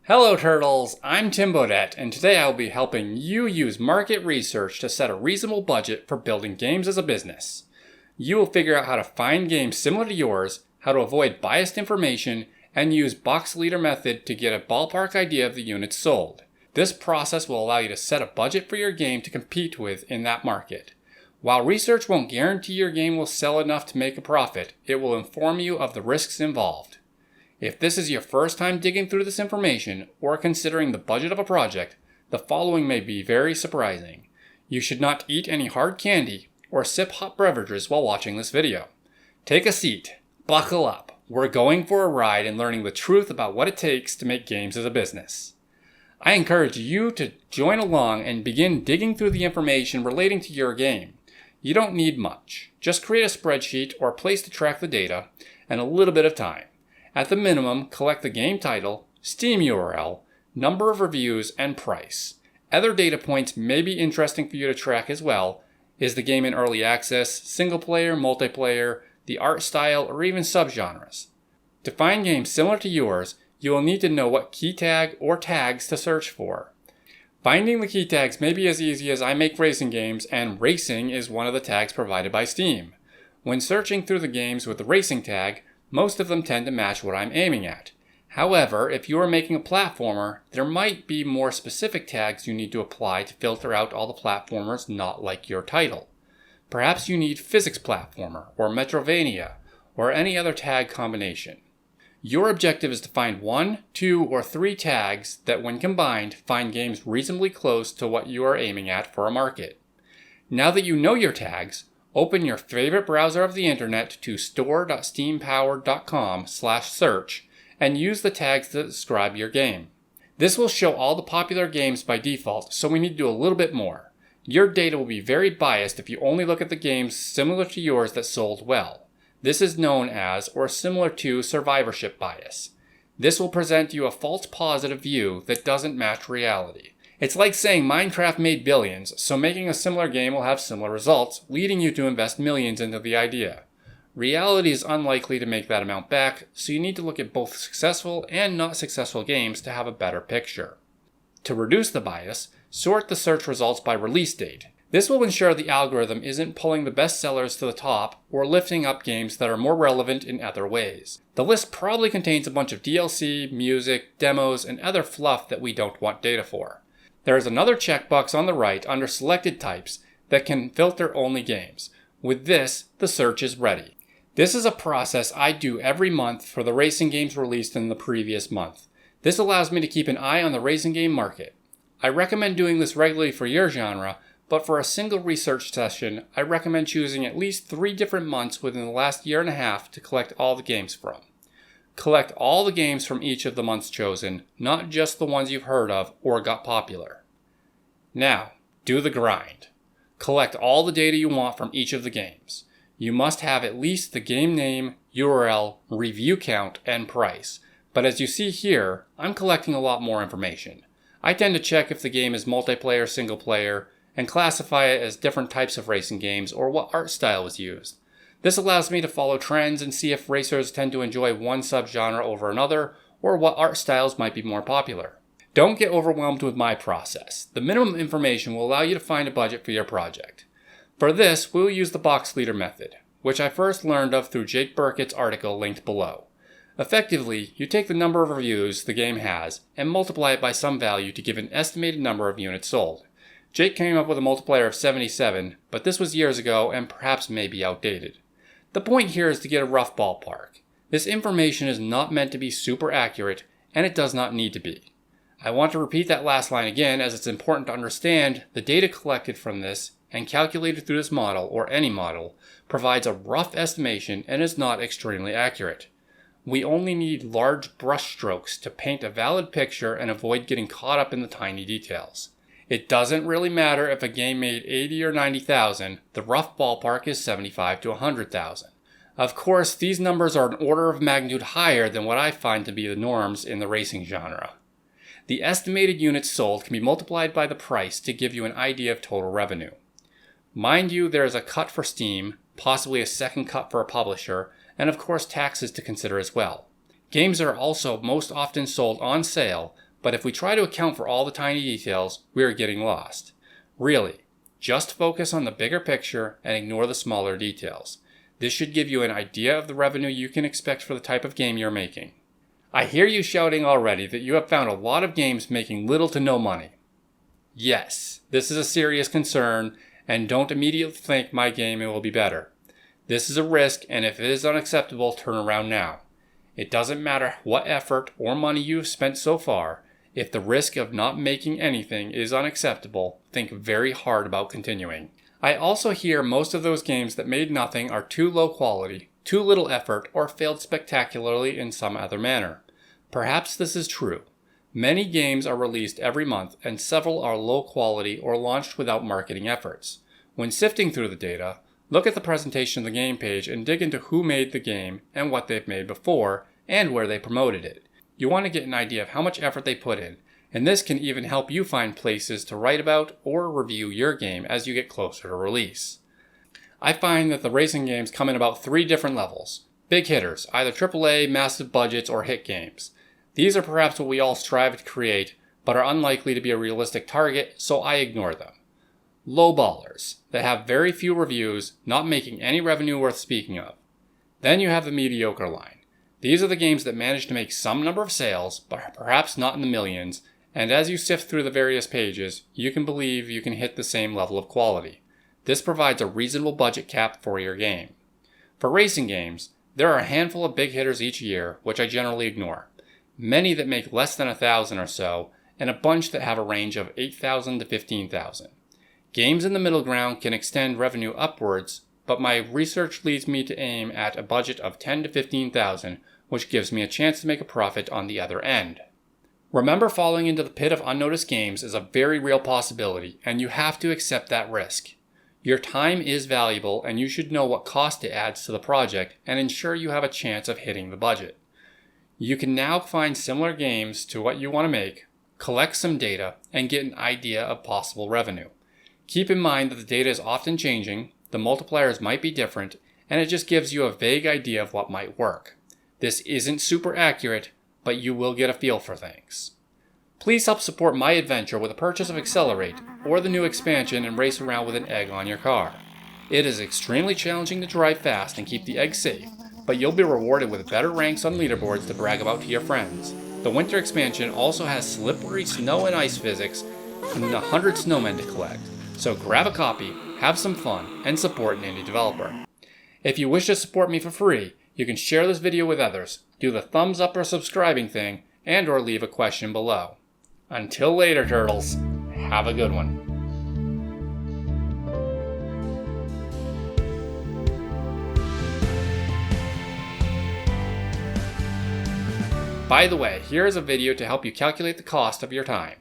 Hello Turtles, I'm Tim Bodette, and today I will be helping you use market research to set a reasonable budget for building games as a business. You will figure out how to find games similar to yours, how to avoid biased information, and use box leader method to get a ballpark idea of the units sold. This process will allow you to set a budget for your game to compete with in that market. While research won't guarantee your game will sell enough to make a profit, it will inform you of the risks involved. If this is your first time digging through this information or considering the budget of a project, the following may be very surprising. You should not eat any hard candy or sip hot beverages while watching this video. Take a seat, buckle up. We're going for a ride and learning the truth about what it takes to make games as a business. I encourage you to join along and begin digging through the information relating to your game. You don't need much. Just create a spreadsheet or a place to track the data and a little bit of time. At the minimum, collect the game title, Steam URL, number of reviews, and price. Other data points may be interesting for you to track as well. Is the game in early access, single player, multiplayer, the art style, or even subgenres? To find games similar to yours, you will need to know what key tag or tags to search for. Finding the key tags may be as easy as I make racing games, and racing is one of the tags provided by Steam. When searching through the games with the racing tag, most of them tend to match what I'm aiming at. However, if you are making a platformer, there might be more specific tags you need to apply to filter out all the platformers not like your title. Perhaps you need physics platformer, or Metrovania, or any other tag combination. Your objective is to find 1, 2, or 3 tags that when combined find games reasonably close to what you are aiming at for a market. Now that you know your tags, open your favorite browser of the internet to store.steampowered.com/search and use the tags that describe your game. This will show all the popular games by default, so we need to do a little bit more. Your data will be very biased if you only look at the games similar to yours that sold well. This is known as, or similar to, survivorship bias. This will present you a false positive view that doesn't match reality. It's like saying Minecraft made billions, so making a similar game will have similar results, leading you to invest millions into the idea. Reality is unlikely to make that amount back, so you need to look at both successful and not successful games to have a better picture. To reduce the bias, sort the search results by release date. This will ensure the algorithm isn't pulling the best sellers to the top or lifting up games that are more relevant in other ways. The list probably contains a bunch of DLC, music, demos, and other fluff that we don't want data for. There is another checkbox on the right under selected types that can filter only games. With this, the search is ready. This is a process I do every month for the racing games released in the previous month. This allows me to keep an eye on the racing game market. I recommend doing this regularly for your genre, but for a single research session, I recommend choosing at least 3 different months within the last year and a half to collect all the games from. Collect all the games from each of the months chosen, not just the ones you've heard of or got popular. Now, do the grind. Collect all the data you want from each of the games. You must have at least the game name, URL, review count, and price. But as you see here, I'm collecting a lot more information. I tend to check if the game is multiplayer, single player, and classify it as different types of racing games or what art style was used. This allows me to follow trends and see if racers tend to enjoy one subgenre over another or what art styles might be more popular. Don't get overwhelmed with my process. The minimum information will allow you to find a budget for your project. For this, we'll use the box leader method, which I first learned of through Jake Burkett's article linked below. Effectively, you take the number of reviews the game has and multiply it by some value to give an estimated number of units sold. Jake came up with a multiplier of 77, but this was years ago and perhaps may be outdated. The point here is to get a rough ballpark. This information is not meant to be super accurate, and it does not need to be. I want to repeat that last line again as it's important to understand the data collected from this and calculated through this model, or any model, provides a rough estimation and is not extremely accurate. We only need large brushstrokes to paint a valid picture and avoid getting caught up in the tiny details. It doesn't really matter if a game made 80 or 90,000, the rough ballpark is 75 to 100,000. Of course, these numbers are an order of magnitude higher than what I find to be the norms in the racing genre. The estimated units sold can be multiplied by the price to give you an idea of total revenue. Mind you, there is a cut for Steam, possibly a second cut for a publisher, and of course taxes to consider as well. Games are also most often sold on sale, but if we try to account for all the tiny details, we are getting lost. Really, just focus on the bigger picture and ignore the smaller details. This should give you an idea of the revenue you can expect for the type of game you're making. I hear you shouting already that you have found a lot of games making little to no money. Yes, this is a serious concern, and don't immediately think my game will be better. This is a risk, and if it is unacceptable, turn around now. It doesn't matter what effort or money you have spent so far. If the risk of not making anything is unacceptable, think very hard about continuing. I also hear most of those games that made nothing are too low quality, too little effort, or failed spectacularly in some other manner. Perhaps this is true. Many games are released every month, and several are low quality or launched without marketing efforts. When sifting through the data, look at the presentation of the game page and dig into who made the game and what they've made before, and where they promoted it. You want to get an idea of how much effort they put in, and this can even help you find places to write about or review your game as you get closer to release. I find that the racing games come in about 3 different levels. Big hitters, either AAA, massive budgets, or hit games. These are perhaps what we all strive to create, but are unlikely to be a realistic target, so I ignore them. Low ballers, that have very few reviews, not making any revenue worth speaking of. Then you have the mediocre line. These are the games that manage to make some number of sales, but perhaps not in the millions, and as you sift through the various pages, you can believe you can hit the same level of quality. This provides a reasonable budget cap for your game. For racing games, there are a handful of big hitters each year, which I generally ignore. Many that make less than 1,000 or so, and a bunch that have a range of 8,000 to 15,000. Games in the middle ground can extend revenue upwards, but my research leads me to aim at a budget of 10 to 15,000, which gives me a chance to make a profit on the other end. Remember, falling into the pit of unnoticed games is a very real possibility, and you have to accept that risk. Your time is valuable, and you should know what cost it adds to the project and ensure you have a chance of hitting the budget. You can now find similar games to what you want to make, collect some data, and get an idea of possible revenue. Keep in mind that the data is often changing, the multipliers might be different, and it just gives you a vague idea of what might work. This isn't super accurate, but you will get a feel for things. Please help support my adventure with a purchase of Accelerate, or the new expansion and race around with an egg on your car. It is extremely challenging to drive fast and keep the egg safe, but you'll be rewarded with better ranks on leaderboards to brag about to your friends. The winter expansion also has slippery snow and ice physics and 100 snowmen to collect, so grab a copy, have some fun, and support an indie developer. If you wish to support me for free, you can share this video with others, do the thumbs up or subscribing thing, and or leave a question below. Until later, turtles, have a good one. By the way, here is a video to help you calculate the cost of your time.